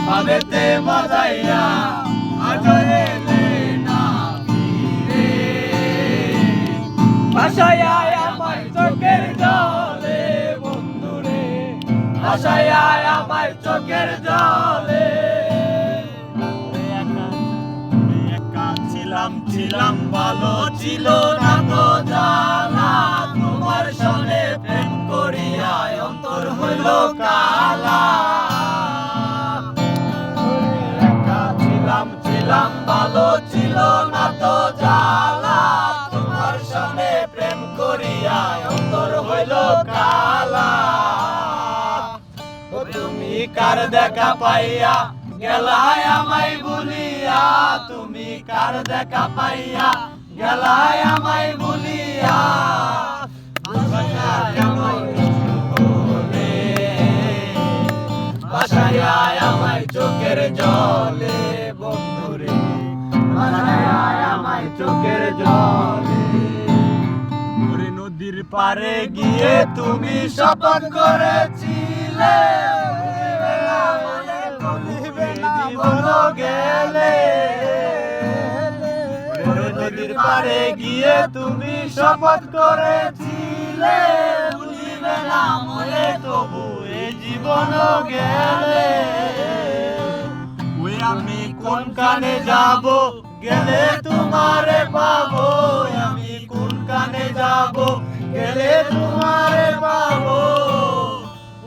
ভাবেতে মজাইয়া আজ এলে না ফিরে। ভাসাইয়া আমার চোখের জলে বন্ধুরে, ভাসাইয়া আমার চোখের জলে। ছিলাম ভালো ছিল না তো জানা, তোমার সনে প্রেম করিয়া অন্তর হইল কালা। ছিলাম ভালো ছিল না তো জানা, তোমার সনে প্রেম করিয়া অন্তর হইল কালা। তুমি কার দেখা পাইয়া গেলায় আমায় ভুলিয়া, তুমি কার দেখা পাইয়া গেলায় আমায় ভুলিয়া। ভাসাইয়া আমায় চোখের জলে বন্ধুরে, ভাসাইয়া আমায় চোখের জলে। নদীর পারে গিয়ে তুমি শপথ করেছিলে, গেলে নদীর পারে গিয়ে তুমি শপথ করেছিলে, ভুলিবে না মনে তবু এ জীবন গেলে। ওই আমি কোন কানে যাব গেলে তোমারে পাবো, আমি কোন কানে যাব গেলে তোমারে পাবো।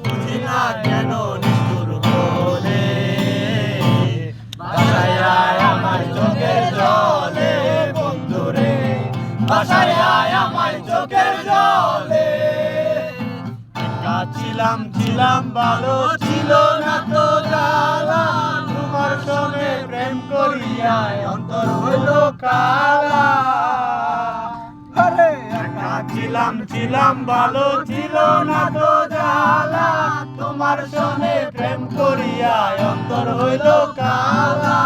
বুঝি না কেন নিষ্ঠুর হলে, ভাসাইয়া আমার চোখের জলে বন্ধুরে, ভাসাইয়া আমার চোখের জলে। ছিলাম ভালো ছিল না তো জালা, তোমার সঙ্গে প্রেম করিয়া অন্তর হইল কালা। ছিলাম ভালো ছিল না তো জালা, তোমার সঙ্গে প্রেম করিয়া অন্তর হইল কালা।